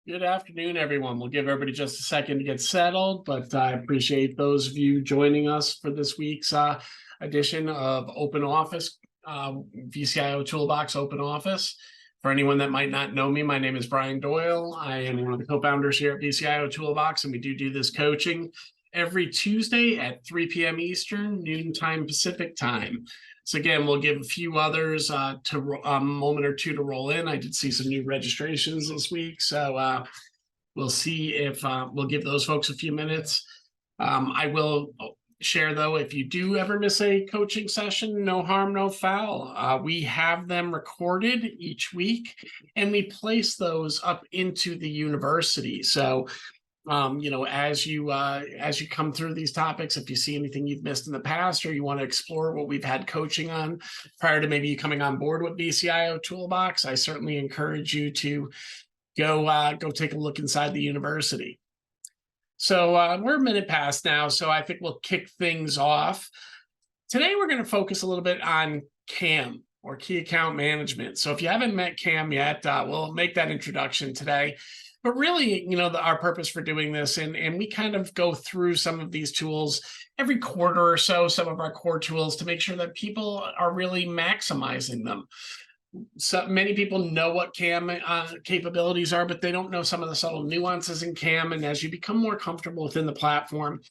Good afternoon, everyone. We'll give everybody just a second to get settled, but I appreciate those of you joining us for this week's edition of Open Office, VCIO Toolbox Open Office. For anyone that might not know me, my name is Brian Doyle. I am one of the co-founders here at VCIO Toolbox, and we do this coaching every Tuesday at 3 p.m. Eastern, noon time Pacific time. So again, we'll give a few others a moment or two to roll in. I did see some new registrations this week, so we'll see if we'll give those folks a few minutes. I will share, though, if you do ever miss a coaching session, no harm, no foul. We have them recorded each week, and we place those up into the university. So as you come through these topics, if you see anything you've missed in the past, or you want to explore what we've had coaching on prior to maybe you coming on board with VCIO Toolbox, I certainly encourage you to go take a look inside the university. So we're a minute past now, so I think we'll kick things off. Today we're going to focus a little bit on KAM, or Key Account Management. So if you haven't met KAM yet, we'll make that introduction today. But really, our purpose for doing this, and we kind of go through some of these tools every quarter or so, some of our core tools, to make sure that people are really maximizing them. So many people know what KAM capabilities are, but they don't know some of the subtle nuances in KAM. And as you become more comfortable within the platform,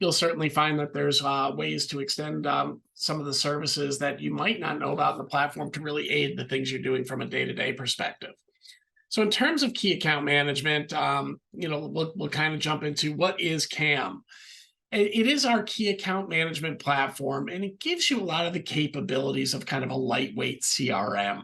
you'll certainly find that there's ways to extend some of the services that you might not know about in the platform to really aid the things you're doing from a day-to-day perspective. So in terms of key account management, we'll kind of jump into what is KAM. It is our key account management platform, and it gives you a lot of the capabilities of kind of a lightweight CRM.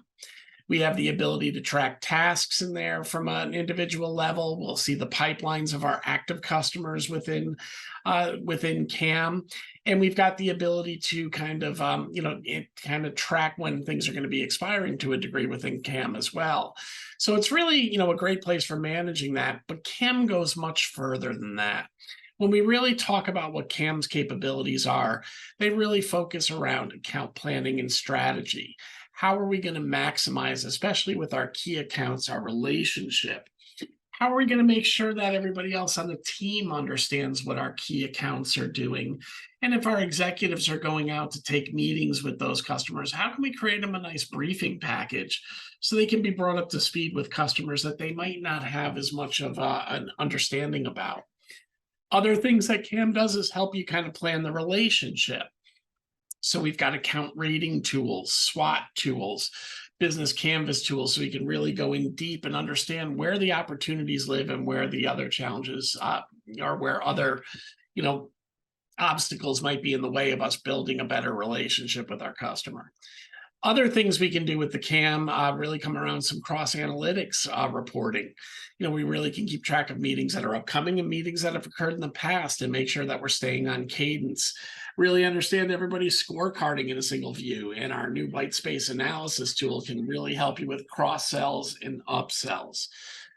We have the ability to track tasks in there from an individual level. We'll see the pipelines of our active customers within KAM. And we've got the ability to kind of track when things are going to be expiring to a degree within KAM as well. So it's really, a great place for managing that. But KAM goes much further than that. When we really talk about what KAM's capabilities are, they really focus around account planning and strategy. How are we going to maximize, especially with our key accounts, our relationship? How are we going to make sure that everybody else on the team understands what our key accounts are doing? And if our executives are going out to take meetings with those customers, how can we create them a nice briefing package so they can be brought up to speed with customers that they might not have as much of an understanding about? Other things that KAM does is help you kind of plan the relationship. So we've got account rating tools, SWOT tools, business canvas tools, so we can really go in deep and understand where the opportunities live and where the other challenges are, where other, obstacles might be in the way of us building a better relationship with our customer. Other things we can do with the KAM really come around some cross-analytics reporting. We really can keep track of meetings that are upcoming and meetings that have occurred in the past and make sure that we're staying on cadence. Really understand everybody's scorecarding in a single view. And our new white space analysis tool can really help you with cross-sells and upsells.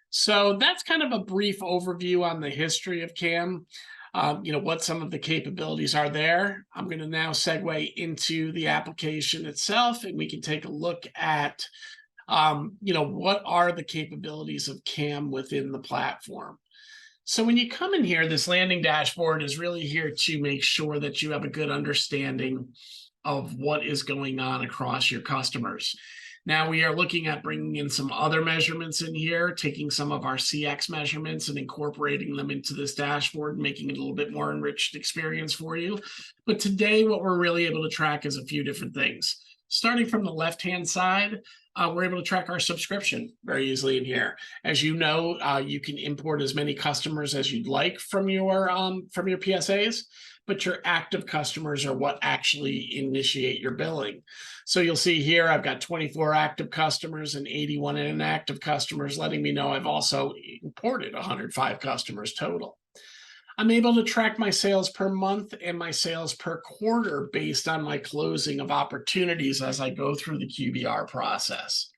So that's kind of a brief overview on the history of KAM. What some of the capabilities are there. I'm going to now segue into the application itself, and we can take a look at, what are the capabilities of KAM within the platform. So when you come in here, this landing dashboard is really here to make sure that you have a good understanding of what is going on across your customers. Now we are looking at bringing in some other measurements in here, taking some of our CX measurements and incorporating them into this dashboard, making it a little bit more enriched experience for you. But today, what we're really able to track is a few different things. Starting from the left-hand side, we're able to track our subscription very easily in here. As you know, you can import as many customers as you'd like from your PSAs, but your active customers are what actually initiate your billing. So you'll see here, I've got 24 active customers and 81 inactive customers, letting me know I've also imported 105 customers total. I'm able to track my sales per month and my sales per quarter based on my closing of opportunities as I go through the QBR process.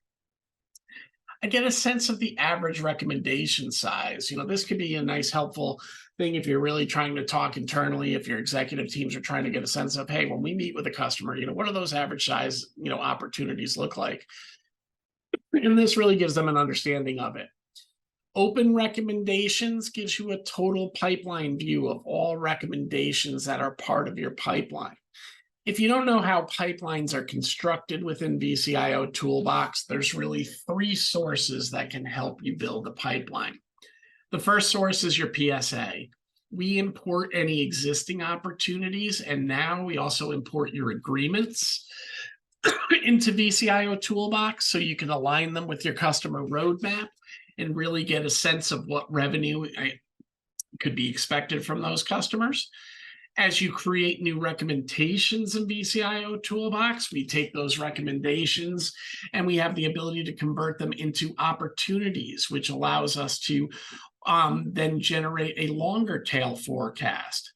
I get a sense of the average recommendation size. This could be a nice, helpful thing if you're really trying to talk internally, if your executive teams are trying to get a sense of, hey, when we meet with a customer, what do those average size, opportunities look like? And this really gives them an understanding of it. Open recommendations gives you a total pipeline view of all recommendations that are part of your pipeline. If you don't know how pipelines are constructed within VCIO Toolbox, there's really 3 sources that can help you build a pipeline. The first source is your PSA. We import any existing opportunities, and now we also import your agreements into VCIO Toolbox so you can align them with your customer roadmap and really get a sense of what revenue could be expected from those customers. As you create new recommendations in VCIO Toolbox, we take those recommendations and we have the ability to convert them into opportunities, which allows us to then generate a longer tail forecast.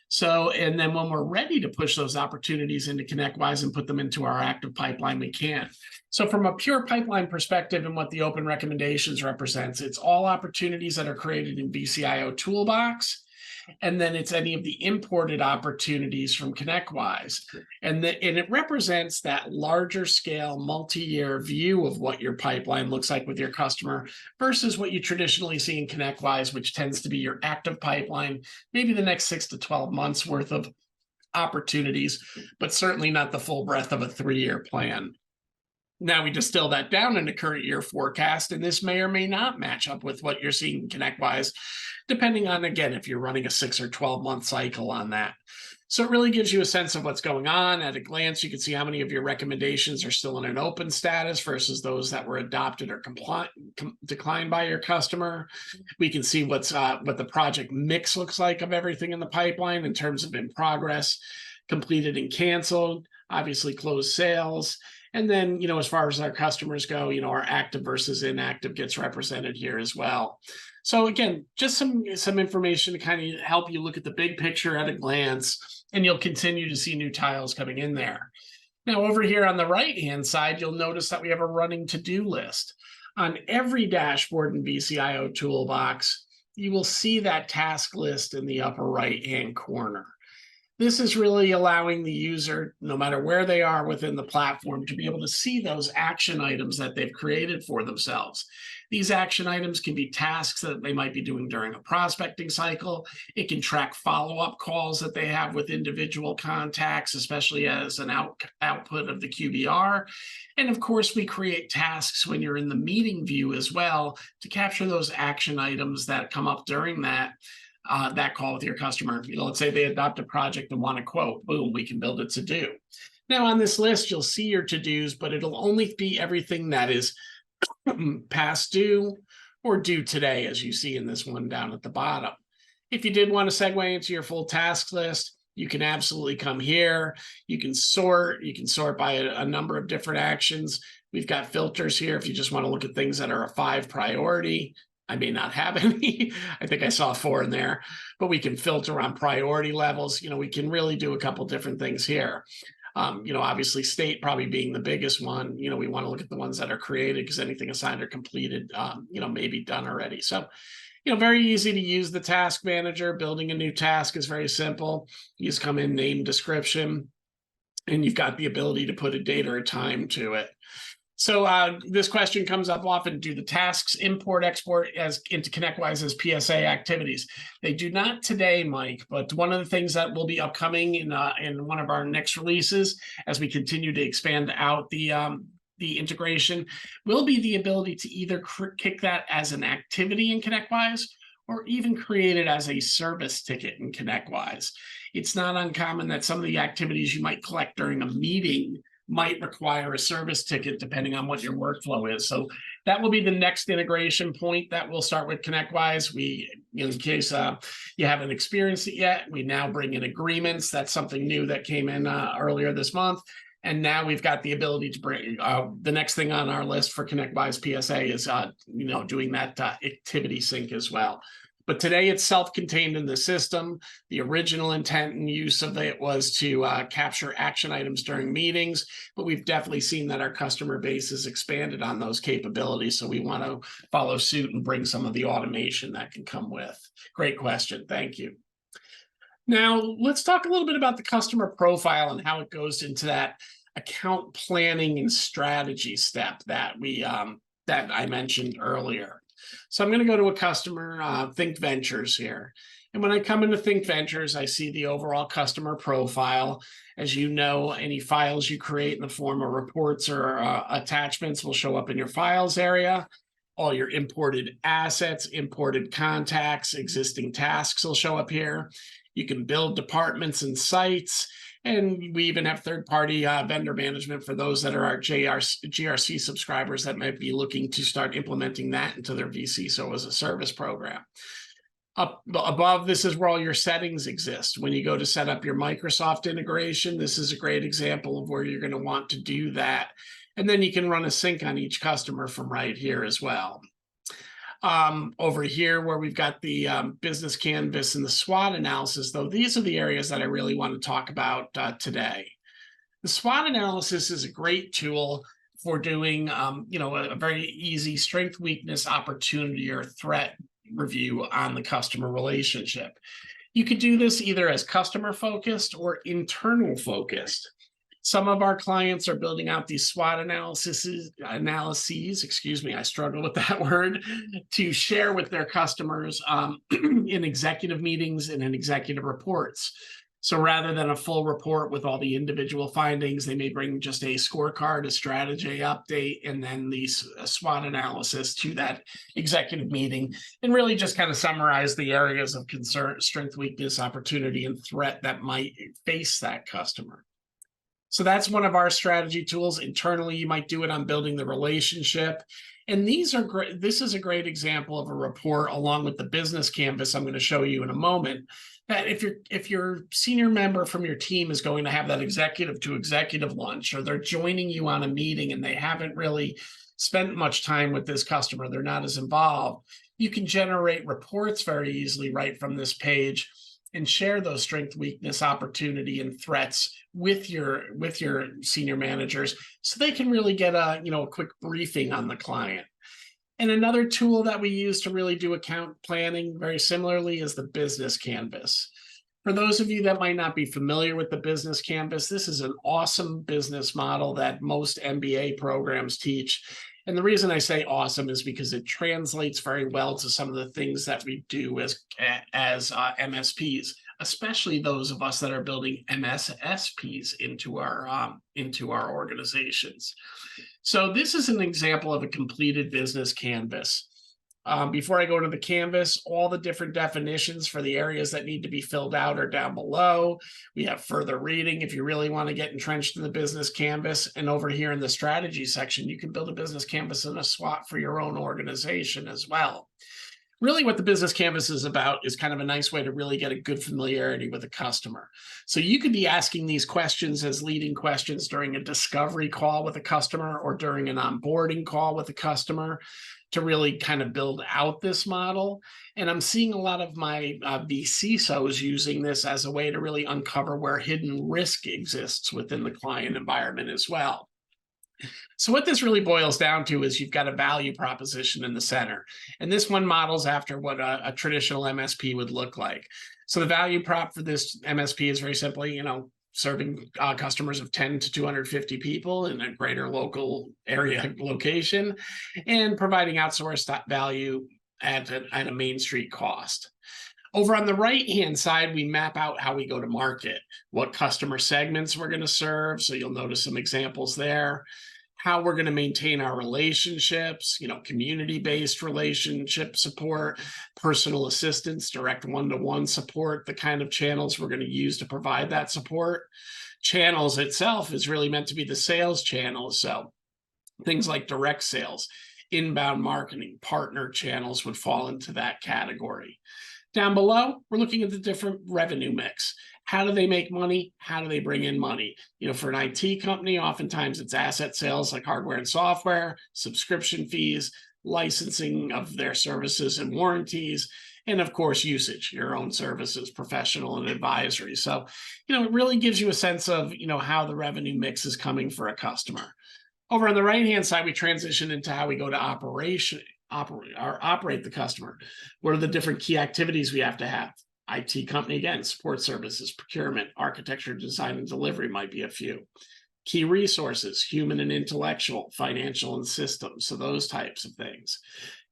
So, and then when we're ready to push those opportunities into ConnectWise and put them into our active pipeline, we can. So from a pure pipeline perspective and what the open recommendations represents, it's all opportunities that are created in VCIO Toolbox. And then it's any of the imported opportunities from ConnectWise. And it represents that larger scale multi-year view of what your pipeline looks like with your customer versus what you traditionally see in ConnectWise, which tends to be your active pipeline, maybe the next 6 to 12 months worth of opportunities, but certainly not the full breadth of a 3-year plan. Now we distill that down into current year forecast, and this may or may not match up with what you're seeing in ConnectWise, depending on, again, if you're running a 6 or 12-month cycle on that. So it really gives you a sense of what's going on. At a glance, you can see how many of your recommendations are still in an open status versus those that were adopted or declined by your customer. We can see what the project mix looks like of everything in the pipeline in terms of in progress, completed and canceled, obviously closed sales. And then, as far as our customers go, our active versus inactive gets represented here as well. So again, just some information to kind of help you look at the big picture at a glance, and you'll continue to see new tiles coming in there. Now, over here on the right-hand side, you'll notice that we have a running to-do list. On every dashboard in VCIO Toolbox, you will see that task list in the upper right-hand corner. This is really allowing the user, no matter where they are within the platform, to be able to see those action items that they've created for themselves. These action items can be tasks that they might be doing during a prospecting cycle. It can track follow-up calls that they have with individual contacts, especially as an output of the QBR. And of course, we create tasks when you're in the meeting view as well to capture those action items that come up during that call with your customer. Let's say they adopt a project and want a quote. Boom, we can build a to-do. Now on this list, you'll see your to-dos, but it'll only be everything that is past due or due today, as you see in this one down at the bottom. If you did want to segue into your full task list, you can absolutely come here. You can sort by a number of different actions. We've got filters here if you just want to look at things that are a 5 priority. I may not have any. I think I saw 4 in there, but we can filter on priority levels. We can really do a couple different things here. Obviously state probably being the biggest one. We want to look at the ones that are created because anything assigned or completed, may be done already. So, very easy to use the task manager. Building a new task is very simple. You just come in, name, description, and you've got the ability to put a date or a time to it. So this question comes up often: do the tasks import, export into ConnectWise as PSA activities? They do not today, Mike, but one of the things that will be upcoming in one of our next releases as we continue to expand out the integration will be the ability to either kick that as an activity in ConnectWise or even create it as a service ticket in ConnectWise. It's not uncommon that some of the activities you might collect during a meeting might require a service ticket depending on what your workflow is. So that will be the next integration point that we'll start with ConnectWise. In case you haven't experienced it yet, we now bring in agreements. That's something new that came in earlier this month. And now we've got the ability to bring the next thing on our list for ConnectWise PSA is doing that activity sync as well. But today it's self-contained in the system. The original intent and use of it was to capture action items during meetings, but we've definitely seen that our customer base has expanded on those capabilities. So we want to follow suit and bring some of the automation that can come with. Great question. Thank you. Now, let's talk a little bit about the customer profile and how it goes into that account planning and strategy step that I mentioned earlier. So I'm going to go to a customer, Think Ventures here. And when I come into Think Ventures, I see the overall customer profile. As you know, any files you create in the form of reports or attachments will show up in your files area. All your imported assets, imported contacts, existing tasks will show up here. You can build departments and sites. And we even have third-party vendor management for those that are our GRC subscribers that might be looking to start implementing that into their vCISO as a service program. Up above, this is where all your settings exist. When you go to set up your Microsoft integration, this is a great example of where you're going to want to do that. And then you can run a sync on each customer from right here as well. Over here where we've got the business canvas and the SWOT analysis, though, these are the areas that I really want to talk about today. The SWOT analysis is a great tool for doing, a very easy strength, weakness, opportunity, or threat review on the customer relationship. You could do this either as customer focused or internal focused. Some of our clients are building out these SWOT analyses, I struggle with that word, to share with their customers in executive meetings and in executive reports. So rather than a full report with all the individual findings, they may bring just a scorecard, a strategy update, and then the SWOT analysis to that executive meeting, and really just kind of summarize the areas of concern, strength, weakness, opportunity, and threat that might face that customer. So that's one of our strategy tools. Internally, you might do it on building the relationship. And these are great. This is a great example of a report along with the business canvas I'm going to show you in a moment. That if your senior member from your team is going to have that executive to executive lunch, or they're joining you on a meeting and they haven't really spent much time with this customer, they're not as involved, you can generate reports very easily right from this page and share those strength, weakness, opportunity, and threats with your senior managers, so they can really get a quick briefing on the client. And another tool that we use to really do account planning very similarly is the business canvas. For those of you that might not be familiar with the business canvas, this is an awesome business model that most MBA programs teach. And the reason I say awesome is because it translates very well to some of the things that we do as MSPs, especially those of us that are building MSSPs into our organizations. So this is an example of a completed business canvas. Before I go to the canvas, all the different definitions for the areas that need to be filled out are down below. We have further reading if you really want to get entrenched in the business canvas. And over here in the strategy section, you can build a business canvas and a SWOT for your own organization as well. Really what the business canvas is about is kind of a nice way to really get a good familiarity with a customer. So you could be asking these questions as leading questions during a discovery call with a customer or during an onboarding call with a customer to really kind of build out this model. And I'm seeing a lot of my vCISOs using this as a way to really uncover where hidden risk exists within the client environment as well. So what this really boils down to is you've got a value proposition in the center. And this one models after what a traditional MSP would look like. So the value prop for this MSP is very simply, serving customers of 10 to 250 people in a greater local area location, and providing outsourced value at a Main Street cost. Over on the right-hand side, we map out how we go to market, what customer segments we're going to serve. So you'll notice some examples there. How we're going to maintain our relationships, community-based relationship support, personal assistance, direct one-to-one support, the kind of channels we're going to use to provide that support. Channels itself is really meant to be the sales channels. So things like direct sales, inbound marketing, partner channels would fall into that category. Down below, we're looking at the different revenue mix. How do they make money? How do they bring in money? For an IT company, oftentimes it's asset sales like hardware and software, subscription fees, licensing of their services and warranties, and of course, usage, your own services, professional and advisory. So, it really gives you a sense of, how the revenue mix is coming for a customer. Over on the right-hand side, we transition into how we go to operate the customer. What are the different key activities we have to have? IT company, again, support services, procurement, architecture, design, and delivery might be a few. Key resources, human and intellectual, financial and systems, so those types of things.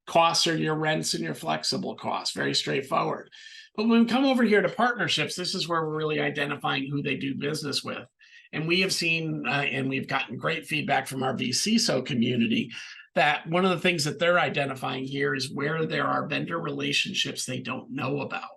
Costs are your rents and your flexible costs, very straightforward. But when we come over here to partnerships, this is where we're really identifying who they do business with. And we have seen, and we've gotten great feedback from our vCISO community, that one of the things that they're identifying here is where there are vendor relationships they don't know about.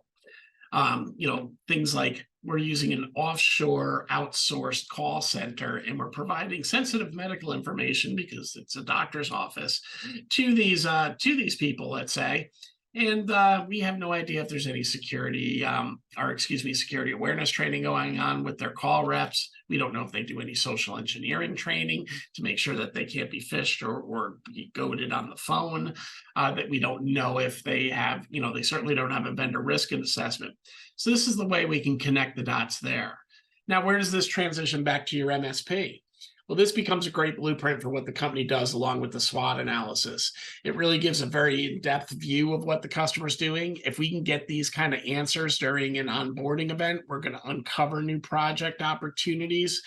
Things like we're using an offshore outsourced call center and we're providing sensitive medical information because it's a doctor's office to these people, let's say. And we have no idea if there's any security awareness training going on with their call reps. We don't know if they do any social engineering training to make sure that they can't be phished or be goaded on the phone. That we don't know if they have, they certainly don't have a vendor risk assessment. So this is the way we can connect the dots there. Now, where does this transition back to your MSP? Well, this becomes a great blueprint for what the company does along with the SWOT analysis. It really gives a very in-depth view of what the customer's doing. If we can get these kind of answers during an onboarding event, we're going to uncover new project opportunities.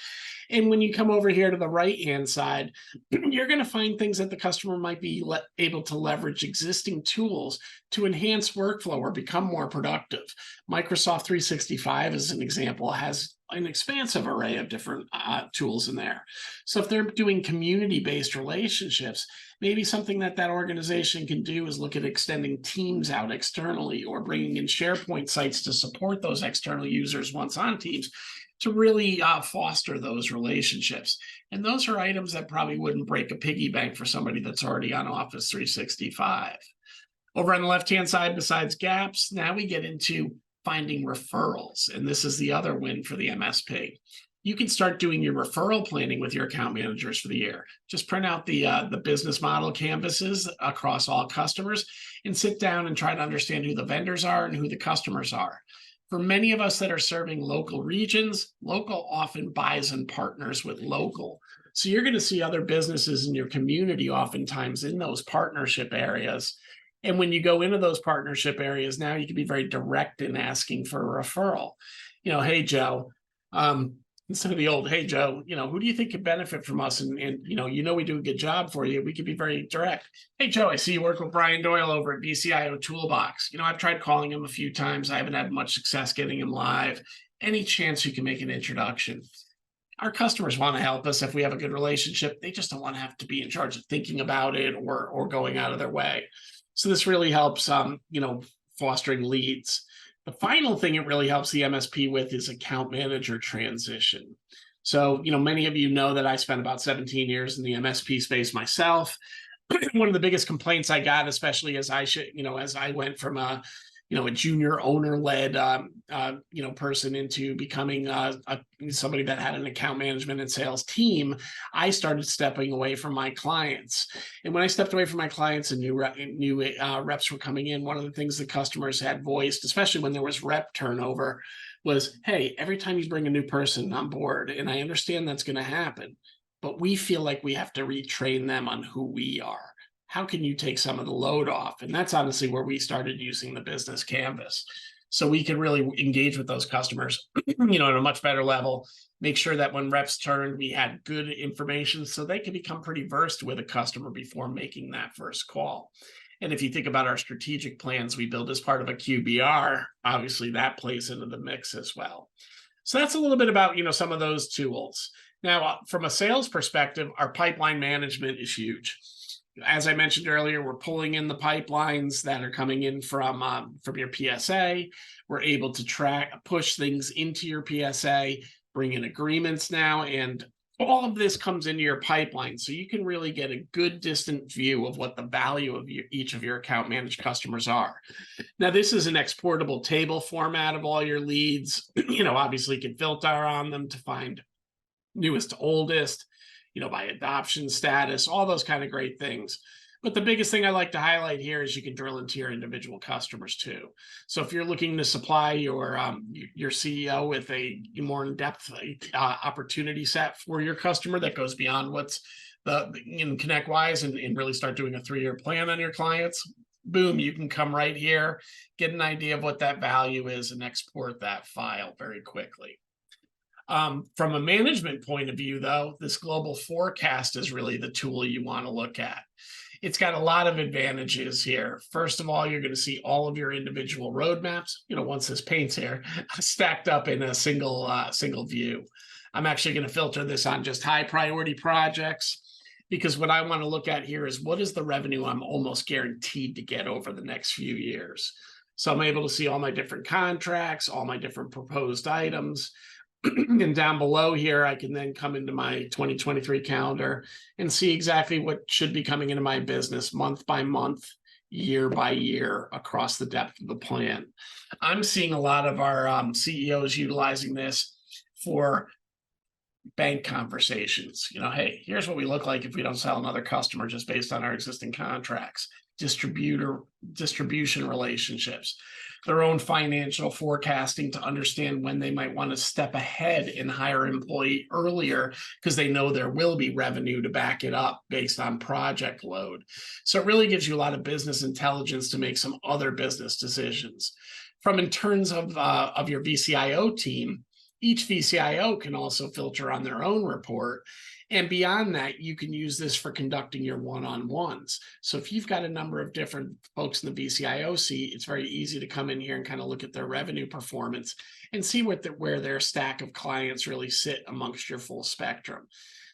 And when you come over here to the right-hand side, you're going to find things that the customer might be able to leverage existing tools to enhance workflow or become more productive. Microsoft 365, as an example, has an expansive array of different tools in there. So if they're doing community-based relationships, maybe something that organization can do is look at extending Teams out externally or bringing in SharePoint sites to support those external users once on Teams to really foster those relationships. And those are items that probably wouldn't break a piggy bank for somebody that's already on Office 365. Over on the left-hand side, besides gaps, now we get into finding referrals. And this is the other win for the MSP. You can start doing your referral planning with your account managers for the year. Just print out the business model canvases across all customers and sit down and try to understand who the vendors are and who the customers are. For many of us that are serving local regions, local often buys and partners with local. So you're going to see other businesses in your community oftentimes in those partnership areas. And when you go into those partnership areas, now you can be very direct in asking for a referral. Hey, Joe, instead of the old, hey, Joe, who do you think could benefit from us? And we do a good job for you. We could be very direct. Hey, Joe, I see you work with Brian Doyle over at BCIO Toolbox. I've tried calling him a few times. I haven't had much success getting him live. Any chance you can make an introduction? Our customers want to help us if we have a good relationship. They just don't want to have to be in charge of thinking about it or going out of their way. So this really helps, fostering leads. The final thing it really helps the MSP with is account manager transition. So, many of you know that I spent about 17 years in the MSP space myself. One of the biggest complaints I got, especially as I went from a junior owner-led, person into becoming somebody that had an account management and sales team, I started stepping away from my clients. And when I stepped away from my clients and new reps were coming in, one of the things the customers had voiced, especially when there was rep turnover, was, hey, every time you bring a new person on board, and I understand that's going to happen, but we feel like we have to retrain them on who we are. How can you take some of the load off? And that's honestly where we started using the business canvas. So we could really engage with those customers, at a much better level, make sure that when reps turned, we had good information so they could become pretty versed with a customer before making that first call. And if you think about our strategic plans we build as part of a QBR, obviously that plays into the mix as well. So that's a little bit about, some of those tools. Now, from a sales perspective, our pipeline management is huge. As I mentioned earlier, we're pulling in the pipelines that are coming in from your PSA. We're able to push things into your PSA, bring in agreements now, and all of this comes into your pipeline. So you can really get a good distant view of what the value of each of your account managed customers are. Now, this is an exportable table format of all your leads. Obviously you can filter on them to find newest to oldest, by adoption status, all those kind of great things. But the biggest thing I like to highlight here is you can drill into your individual customers too. So if you're looking to supply your CEO with a more in-depth opportunity set for your customer that goes beyond what's in ConnectWise and really start doing a 3-year plan on your clients, boom, you can come right here, get an idea of what that value is and export that file very quickly. From a management point of view, though, this global forecast is really the tool you want to look at. It's got a lot of advantages here. First of all, you're going to see all of your individual roadmaps, once this paint's here, stacked up in a single view. I'm actually going to filter this on just high priority projects, because what I want to look at here is what is the revenue I'm almost guaranteed to get over the next few years. So I'm able to see all my different contracts, all my different proposed items. And down below here, I can then come into my 2023 calendar and see exactly what should be coming into my business month by month, year by year, across the depth of the plan. I'm seeing a lot of our CEOs utilizing this for bank conversations. Hey, here's what we look like if we don't sell another customer just based on our existing contracts. Distribution relationships, their own financial forecasting to understand when they might want to step ahead and hire an employee earlier because they know there will be revenue to back it up based on project load. So it really gives you a lot of business intelligence to make some other business decisions. In terms of your VCIO team, each VCIO can also filter on their own report. And beyond that, you can use this for conducting your one-on-ones. So if you've got a number of different folks in the VCIO seat, it's very easy to come in here and kind of look at their revenue performance and see where their stack of clients really sit amongst your full spectrum.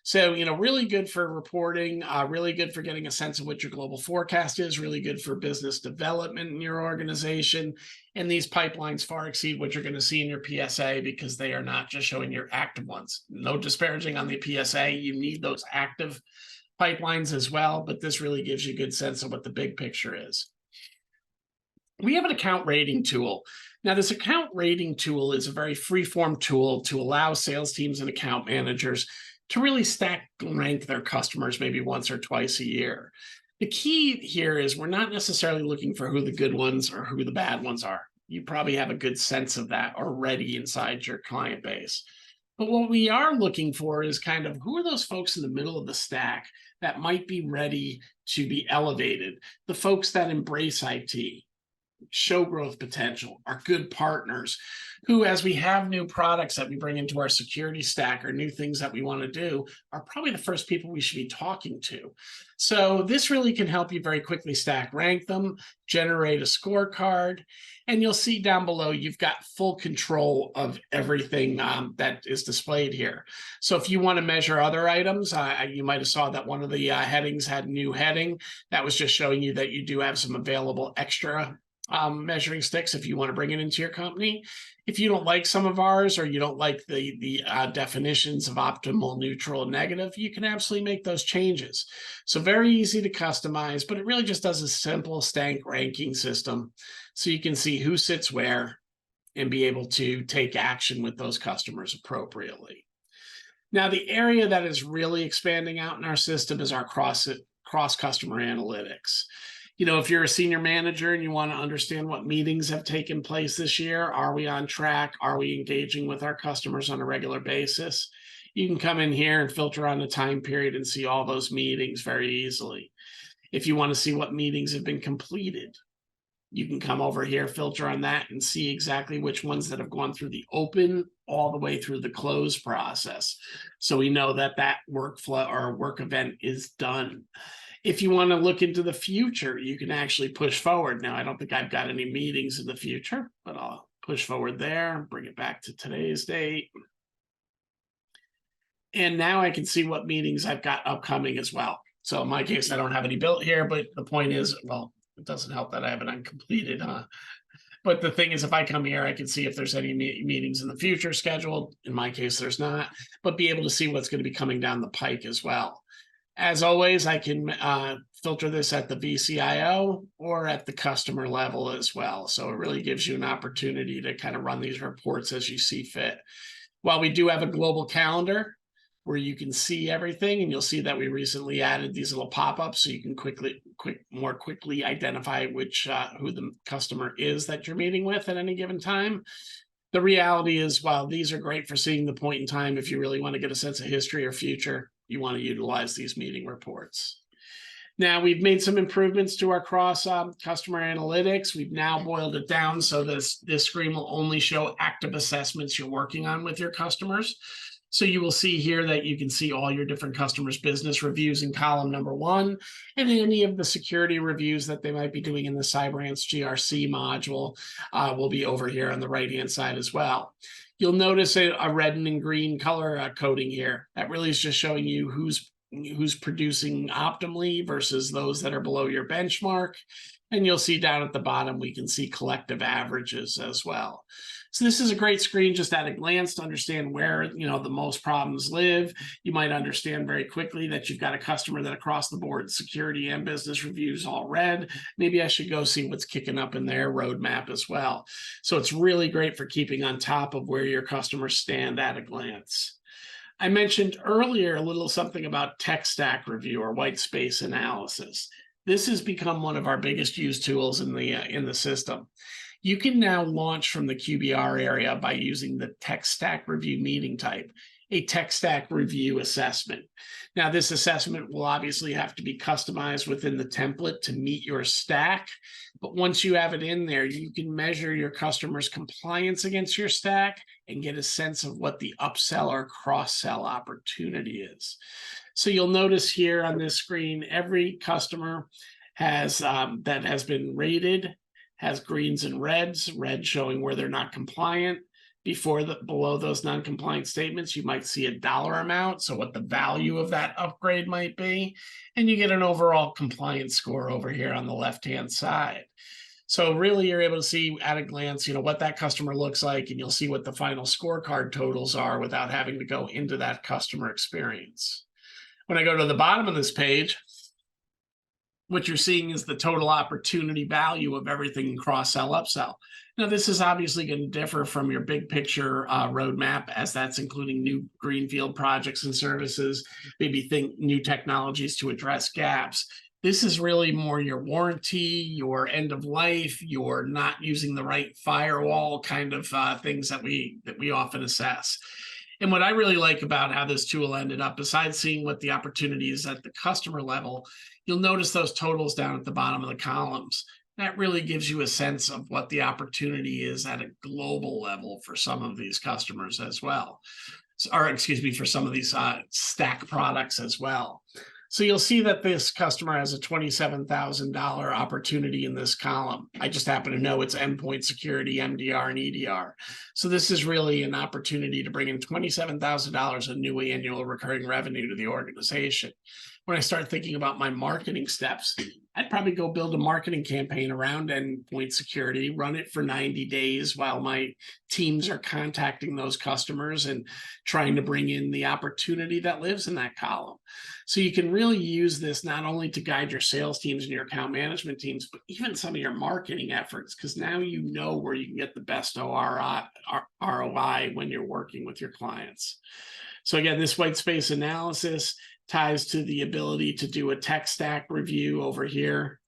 So, really good for reporting, really good for getting a sense of what your global forecast is, really good for business development in your organization. And these pipelines far exceed what you're going to see in your PSA because they are not just showing your active ones. No disparaging on the PSA. You need those active pipelines as well, but this really gives you a good sense of what the big picture is. We have an account rating tool. Now, this account rating tool is a very free-form tool to allow sales teams and account managers to really stack rank their customers maybe once or twice a year. The key here is we're not necessarily looking for who the good ones or who the bad ones are. You probably have a good sense of that already inside your client base. But what we are looking for is kind of who are those folks in the middle of the stack that might be ready to be elevated, the folks that embrace IT, show growth potential, are good partners, who, as we have new products that we bring into our security stack or new things that we want to do, are probably the first people we should be talking to. So this really can help you very quickly stack rank them, generate a scorecard, and you'll see down below you've got full control of everything that is displayed here. So if you want to measure other items, you might have saw that one of the headings had a new heading. That was just showing you that you do have some available extra measuring sticks if you want to bring it into your company. If you don't like some of ours, or you don't like the definitions of optimal, neutral, and negative, you can absolutely make those changes. So very easy to customize, but it really just does a simple stank ranking system so you can see who sits where and be able to take action with those customers appropriately. Now, the area that is really expanding out in our system is our cross-customer analytics. If you're a senior manager and you want to understand what meetings have taken place this year, are we on track? Are we engaging with our customers on a regular basis? You can come in here and filter on the time period and see all those meetings very easily. If you want to see what meetings have been completed, you can come over here, filter on that, and see exactly which ones that have gone through the open all the way through the close process. So we know that that workflow or work event is done. If you want to look into the future, you can actually push forward. Now, I don't think I've got any meetings in the future, but I'll push forward there, bring it back to today's date. And now I can see what meetings I've got upcoming as well. So in my case, I don't have any built here, but the point is, well, it doesn't help that I have it uncompleted, huh? But the thing is, if I come here, I can see if there's any meetings in the future scheduled. In my case, there's not, but be able to see what's going to be coming down the pike as well. As always, I can filter this at the VCIO or at the customer level as well. So it really gives you an opportunity to kind of run these reports as you see fit. While we do have a global calendar where you can see everything, and you'll see that we recently added these little pop-ups so you can more quickly identify who the customer is that you're meeting with at any given time. The reality is, while these are great for seeing the point in time, if you really want to get a sense of history or future, you want to utilize these meeting reports. Now, we've made some improvements to our cross-customer analytics. We've now boiled it down so this screen will only show active assessments you're working on with your customers. So you will see here that you can see all your different customers' business reviews in column number 1, and any of the security reviews that they might be doing in the Cybrance GRC module will be over here on the right-hand side as well. You'll notice a red and green color coding here. That really is just showing you who's producing optimally versus those that are below your benchmark. And you'll see down at the bottom, we can see collective averages as well. So this is a great screen just at a glance to understand where the most problems live. You might understand very quickly that you've got a customer that across the board security and business reviews all red. Maybe I should go see what's kicking up in their roadmap as well. So it's really great for keeping on top of where your customers stand at a glance. I mentioned earlier a little something about tech stack review or white space analysis. This has become one of our biggest used tools in the system. You can now launch from the QBR area by using the tech stack review meeting type, a tech stack review assessment. Now, this assessment will obviously have to be customized within the template to meet your stack. But once you have it in there, you can measure your customer's compliance against your stack and get a sense of what the upsell or cross-sell opportunity is. So you'll notice here on this screen, every customer has that has been rated has greens and reds, red showing where they're not compliant. Below those non-compliant statements, you might see a dollar amount, so what the value of that upgrade might be, and you get an overall compliance score over here on the left-hand side. So really, you're able to see at a glance, what that customer looks like, and you'll see what the final scorecard totals are without having to go into that customer experience. When I go to the bottom of this page, what you're seeing is the total opportunity value of everything in cross-sell, upsell. Now, this is obviously going to differ from your big picture roadmap, as that's including new greenfield projects and services, maybe think new technologies to address gaps. This is really more your warranty, your end of life, your not using the right firewall kind of things that we often assess. And what I really like about how this tool ended up, besides seeing what the opportunity is at the customer level, you'll notice those totals down at the bottom of the columns. That really gives you a sense of what the opportunity is at a global level for some of these customers as well. Or excuse me, for some of these stack products as well. So you'll see that this customer has a $27,000 opportunity in this column. I just happen to know it's endpoint security, MDR, and EDR. So this is really an opportunity to bring in $27,000 of new annual recurring revenue to the organization. When I start thinking about my marketing steps, I'd probably go build a marketing campaign around endpoint security, run it for 90 days while my teams are contacting those customers and trying to bring in the opportunity that lives in that column. So you can really use this not only to guide your sales teams and your account management teams, but even some of your marketing efforts, because now you know where you can get the best ROI when you're working with your clients. So again, this white space analysis ties to the ability to do a tech stack review over here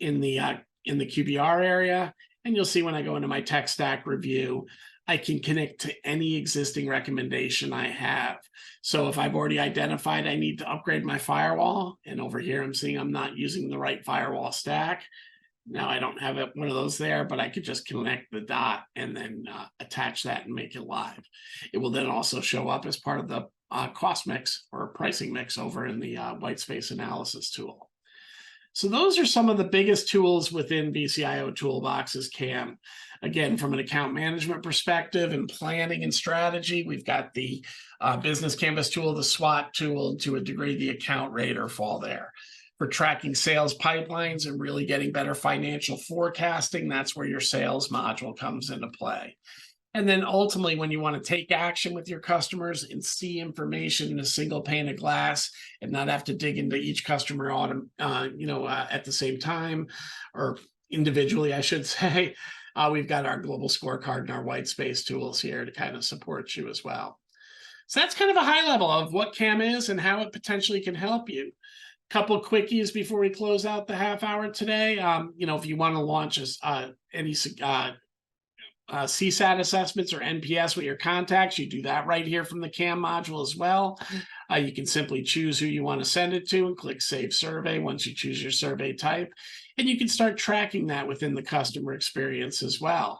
in the QBR area. And you'll see when I go into my tech stack review, I can connect to any existing recommendation I have. So if I've already identified I need to upgrade my firewall, and over here I'm seeing I'm not using the right firewall stack. Now I don't have one of those there, but I could just connect the dot and then attach that and make it live. It will then also show up as part of the cost mix or pricing mix over in the white space analysis tool. So those are some of the biggest tools within VCIO Toolbox's KAM. Again, from an account management perspective and planning and strategy, we've got the business canvas tool, the SWOT tool, and to a degree, the account radar fall there. For tracking sales pipelines and really getting better financial forecasting, that's where your sales module comes into play. And then ultimately, when you want to take action with your customers and see information in a single pane of glass and not have to dig into each customer at the same time or individually, I should say, we've got our global scorecard and our white space tools here to kind of support you as well. So that's kind of a high level of what KAM is and how it potentially can help you. Couple quickies before we close out the half hour today. If you want to launch any CSAT assessments or NPS with your contacts, you do that right here from the KAM module as well. You can simply choose who you want to send it to and click Save Survey once you choose your survey type. And you can start tracking that within the customer experience as well.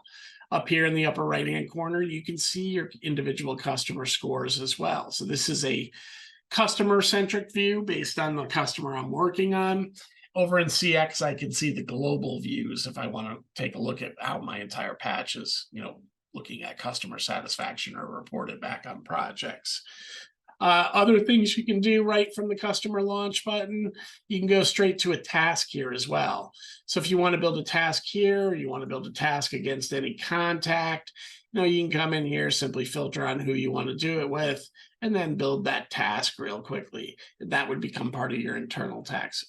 Up here in the upper right-hand corner, you can see your individual customer scores as well. So this is a customer-centric view based on the customer I'm working on. Over in CX, I can see the global views if I want to take a look at how my entire patch is, looking at customer satisfaction or reported back on projects. Other things you can do right from the customer launch button, you can go straight to a task here as well. So if you want to build a task here, or you want to build a task against any contact, you can come in here, simply filter on who you want to do it with, and then build that task real quickly. That would become part of your internal task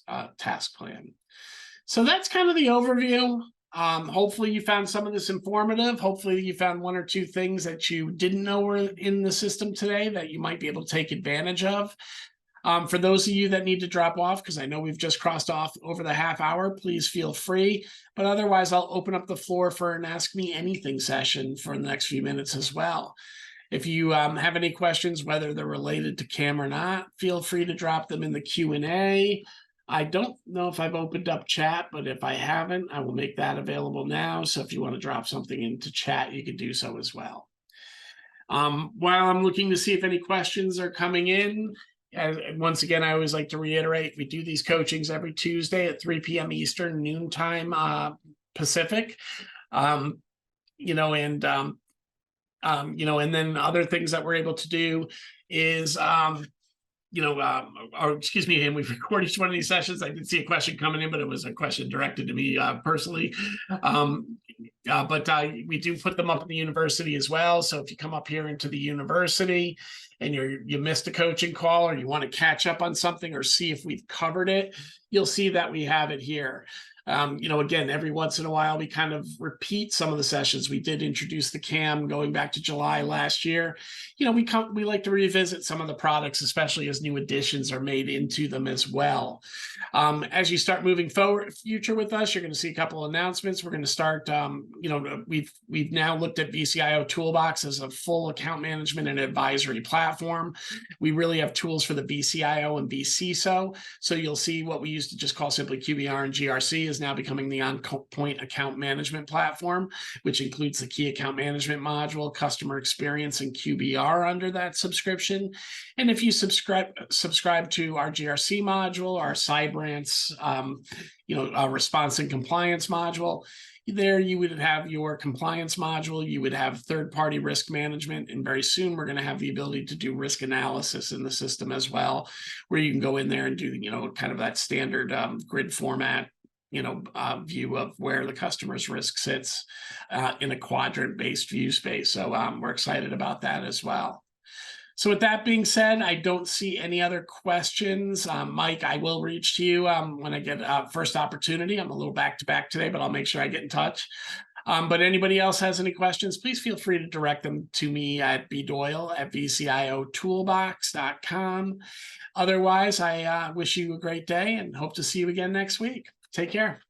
plan. So that's kind of the overview. Hopefully you found some of this informative. Hopefully you found one or two things that you didn't know were in the system today that you might be able to take advantage of. For those of you that need to drop off, because I know we've just crossed off over the half hour, please feel free. But otherwise, I'll open up the floor for an Ask Me Anything session for the next few minutes as well. If you have any questions, whether they're related to KAM or not, feel free to drop them in the Q&A. I don't know if I've opened up chat, but if I haven't, I will make that available now. So if you want to drop something into chat, you can do so as well. While I'm looking to see if any questions are coming in, once again, I always like to reiterate, we do these coachings every Tuesday at 3 p.m. Eastern, noontime Pacific. And then other things that we're able to do is and we record each one of these sessions. I did see a question coming in, but it was a question directed to me personally. But we do put them up in the university as well. So if you come up here into the university and you missed a coaching call, or you want to catch up on something or see if we've covered it, you'll see that we have it here. Again, every once in a while, we kind of repeat some of the sessions. We did introduce the KAM going back to July last year. We like to revisit some of the products, especially as new additions are made into them as well. As you start moving future with us, you're going to see a couple of announcements. We're going to start, we've now looked at VCIO Toolbox as a full account management and advisory platform. We really have tools for the VCIO and VCISO. So you'll see what we used to just call simply QBR and GRC is now becoming the on-point account management platform, which includes the key account management module, customer experience, and QBR under that subscription. And if you subscribe to our GRC module, our Cybrance, response and compliance module, there you would have your compliance module, you would have third-party risk management, and very soon we're going to have the ability to do risk analysis in the system as well, where you can go in there and do, kind of that standard grid format, view of where the customer's risk sits in a quadrant-based view space. So we're excited about that as well. So with that being said, I don't see any other questions. Mike, I will reach to you when I get first opportunity. I'm a little back-to-back today, but I'll make sure I get in touch. But anybody else has any questions, please feel free to direct them to me at bdoyle@vciotoolbox.com. Otherwise, I wish you a great day and hope to see you again next week. Take care.